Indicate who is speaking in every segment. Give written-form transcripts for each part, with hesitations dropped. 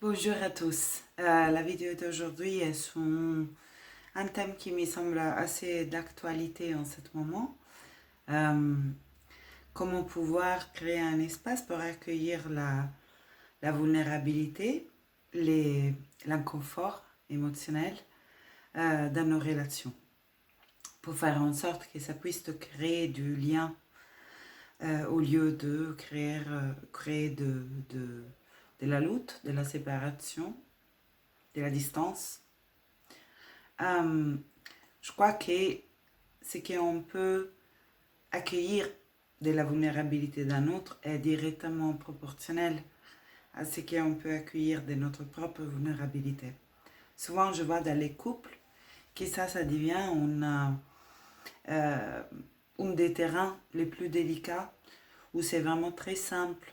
Speaker 1: Bonjour à tous. La vidéo d'aujourd'hui est sur un thème qui me semble assez d'actualité en ce moment. Euh, Comment pouvoir créer un espace pour accueillir la vulnérabilité, l'inconfort émotionnel dans nos relations, pour faire en sorte que ça puisse te créer du lien au lieu de créer de la lutte, de la séparation, de la distance. Euh, je crois que ce qu'on peut accueillir de la vulnérabilité d'un autre est directement proportionnel à ce qu'on peut accueillir de notre propre vulnérabilité. Souvent, je vois dans les couples que ça devient euh, un des terrains les plus délicats où c'est vraiment très simple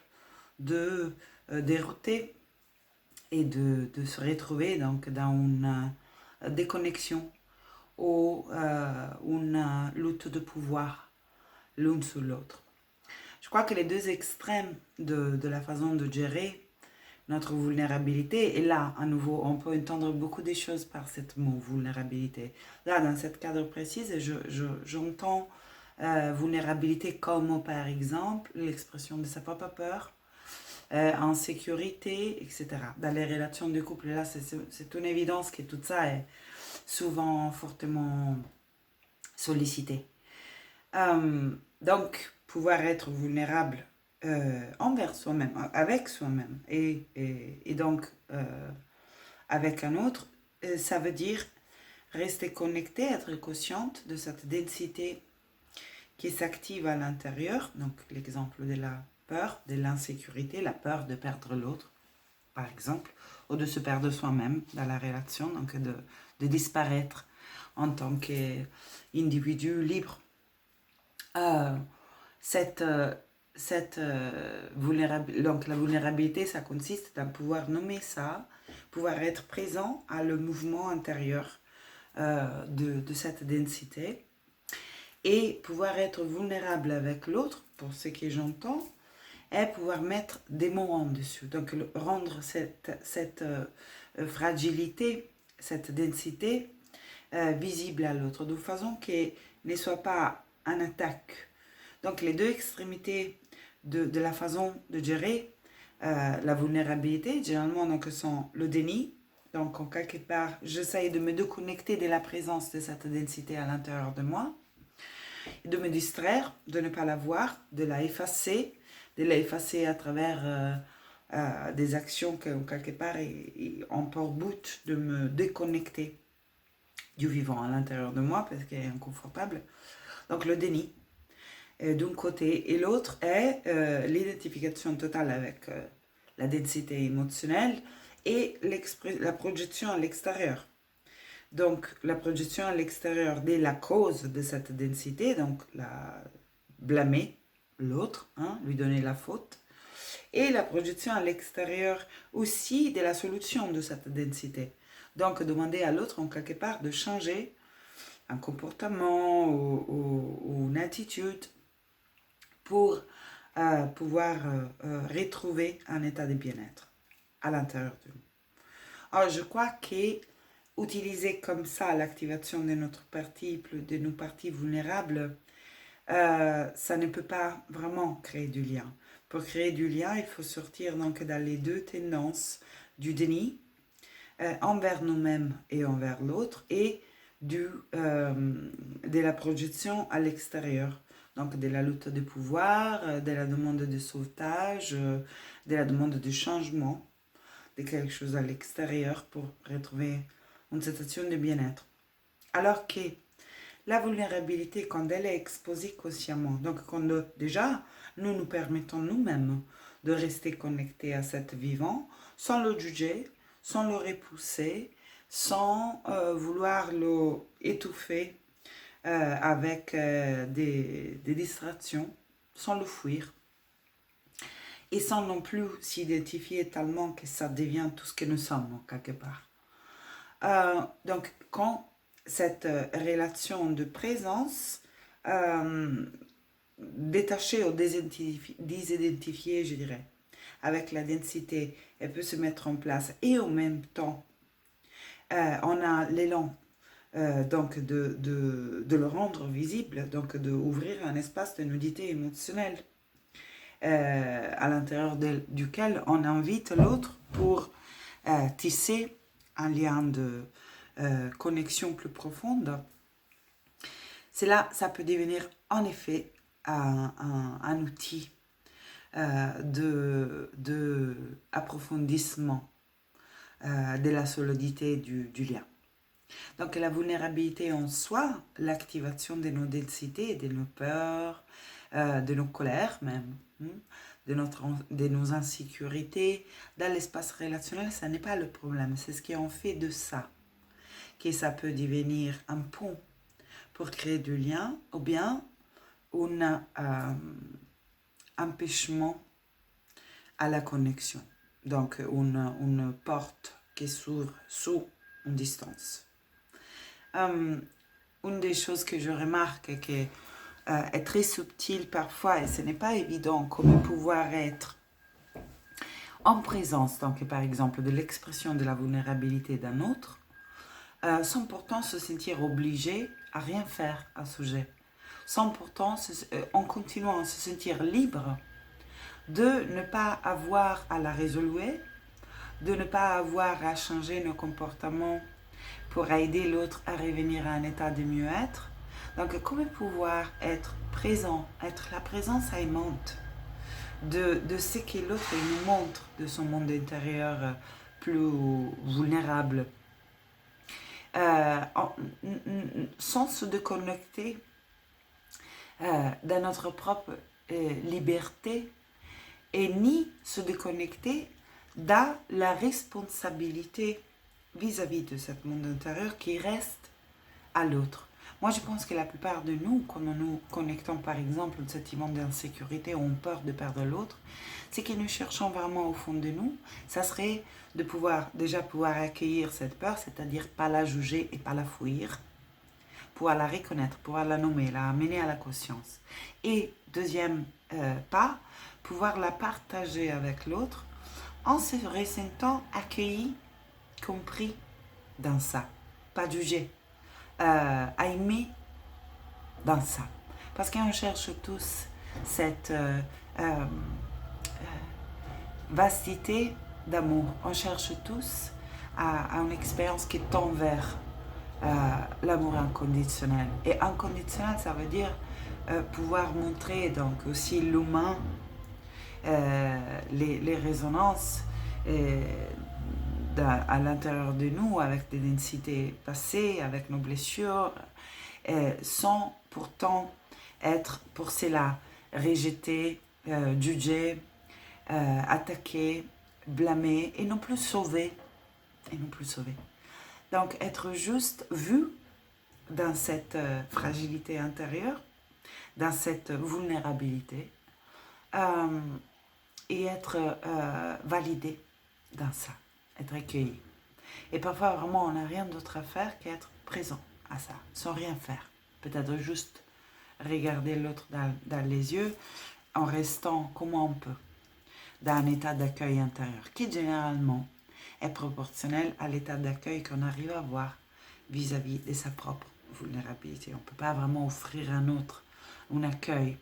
Speaker 1: de dérouter et de se retrouver donc dans une déconnexion ou une lutte de pouvoir l'une sur l'autre. Je crois que les deux extrêmes de la façon de gérer notre vulnérabilité, et là, à nouveau, on peut entendre beaucoup de choses par cette mot vulnérabilité. Là, dans ce cadre précis, j'entends vulnérabilité comme, par exemple, l'expression de sa propre peur, insécurité, etc. Dans les relations de couple, là, c'est une évidence que tout ça est souvent fortement sollicité. Donc, pouvoir être vulnérable envers soi-même, avec soi-même et donc avec un autre, ça veut dire rester connecté, être consciente de cette densité qui s'active à l'intérieur. Donc, l'exemple de la peur, de l'insécurité, la peur de perdre l'autre, par exemple, ou de se perdre soi-même dans la relation, donc de disparaître en tant qu'individu libre. Euh, cette donc la vulnérabilité, ça consiste à pouvoir nommer ça, pouvoir être présent à le mouvement intérieur de cette densité et pouvoir être vulnérable avec l'autre, pour ce que j'entends, et pouvoir mettre des mots en dessus. Donc rendre cette fragilité, cette densité visible à l'autre, de façon qu'elle ne soit pas en attaque. Donc les deux extrémités de la façon de gérer la vulnérabilité, généralement donc, sont le déni. Donc en quelque part, j'essaye de me déconnecter de la présence de cette densité à l'intérieur de moi, de me distraire, de ne pas la voir, de la effacer à travers des actions qui, quelque part, ont pour but de me déconnecter du vivant à l'intérieur de moi parce qu'elle est inconfortable. Donc le déni d'un côté, et l'autre est l'identification totale avec la densité émotionnelle et la projection à l'extérieur. Donc la projection à l'extérieur de la cause de cette densité, donc la blâmer l'autre, hein, lui donner la faute, et la projection à l'extérieur aussi de la solution de cette densité. Donc demander à l'autre en quelque part de changer un comportement ou une attitude pour pouvoir retrouver un état de bien-être à l'intérieur de nous. Alors je crois que utiliser comme ça l'activation de notre partie, de nos parties vulnérables, ça ne peut pas vraiment créer du lien. Pour créer du lien, il faut sortir donc dans les deux tendances du déni envers nous-mêmes et envers l'autre et de la projection à l'extérieur. Donc de la lutte de pouvoir, de la demande de sauvetage, de la demande de changement de quelque chose à l'extérieur pour retrouver une sensation de bien-être. Alors que la vulnérabilité, quand elle est exposée consciemment, donc quand déjà nous nous permettons nous-mêmes de rester connectés à cet vivant sans le juger, sans le repousser, sans vouloir le étouffer avec des distractions, sans le fuir et sans non plus s'identifier tellement que ça devient tout ce que nous sommes quelque part. Donc quand cette relation de présence détachée ou désidentifiée, je dirais, avec la densité, elle peut se mettre en place et en même temps, on a l'élan donc de le rendre visible, donc d'ouvrir un espace de nudité émotionnelle à l'intérieur duquel on invite l'autre pour tisser un lien de connexion plus profonde. Cela, ça peut devenir en effet un outil de approfondissement de la solidité du lien. Donc la vulnérabilité en soi, l'activation de nos densités, de nos peurs, de nos colères même, de nos insécurités dans l'espace relationnel, ça n'est pas le problème. C'est ce qui en fait de ça, que ça peut devenir un pont pour créer du lien ou bien un empêchement à la connexion. Donc une porte qui s'ouvre sous une distance. Une des choses que je remarque qui est très subtile parfois, et ce n'est pas évident, comme pouvoir être en présence, donc par exemple, de l'expression de la vulnérabilité d'un autre, sans pourtant se sentir obligé à rien faire à ce sujet, sans pourtant, en continuant à se sentir libre de ne pas avoir à la résoudre, de ne pas avoir à changer nos comportements pour aider l'autre à revenir à un état de mieux-être. Donc, comment pouvoir être présent, être la présence aimante de ce que l'autre nous montre de son monde intérieur plus vulnérable, sans se déconnecter de notre propre liberté et ni se déconnecter de la responsabilité vis-à-vis de ce monde intérieur qui reste à l'autre. Moi, je pense que la plupart de nous, quand nous nous connectons par exemple au sentiment d'insécurité ou peur de perdre l'autre, c'est que nous cherchons vraiment au fond de nous, ça serait de pouvoir accueillir cette peur, c'est-à-dire pas la juger et pas la fuir, pouvoir la reconnaître, pouvoir la nommer, la amener à la conscience. Et deuxième pas, pouvoir la partager avec l'autre en se ressentant accueilli, compris dans ça, pas jugé, aimer dans ça. Parce qu'on cherche tous cette vastité d'amour. On cherche tous à une expérience qui tend vers l'amour inconditionnel. Et inconditionnel, ça veut dire pouvoir montrer donc aussi l'humain, les résonances à l'intérieur de nous, avec des densités passées, avec nos blessures, sans pourtant être pour cela rejeté, jugé, attaqué, blâmé et non plus sauvé. Donc être juste vu dans cette fragilité intérieure, dans cette vulnérabilité, et être validé dans ça, être accueilli. Et parfois vraiment on n'a rien d'autre à faire qu'être présent à ça, sans rien faire. Peut-être juste regarder l'autre dans les yeux en restant comme on peut, dans un état d'accueil intérieur, qui généralement est proportionnel à l'état d'accueil qu'on arrive à avoir vis-à-vis de sa propre vulnérabilité. On ne peut pas vraiment offrir à un autre un accueil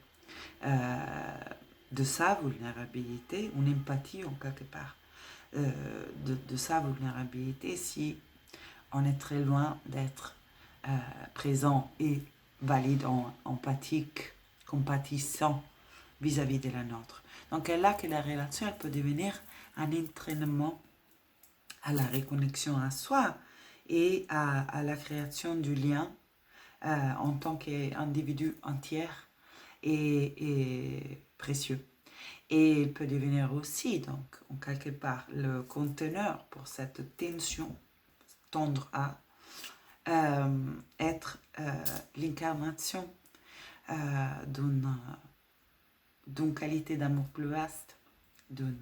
Speaker 1: de sa vulnérabilité, une empathie en quelque part de sa vulnérabilité si on est très loin d'être présent et valide, empathique, compatissant vis-à-vis de la nôtre. Donc là que la relation elle peut devenir un entraînement à la reconnexion à soi et à la création du lien en tant qu'individu entier et précieux. Et il peut devenir aussi, donc, en quelque part, le conteneur pour cette tension, tendre à être l'incarnation d'une qualité d'amour plus vaste, d'une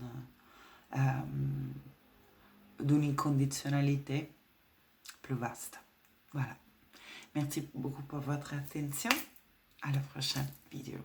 Speaker 1: inconditionnalité plus vaste. Voilà. Merci beaucoup pour votre attention. À la prochaine vidéo.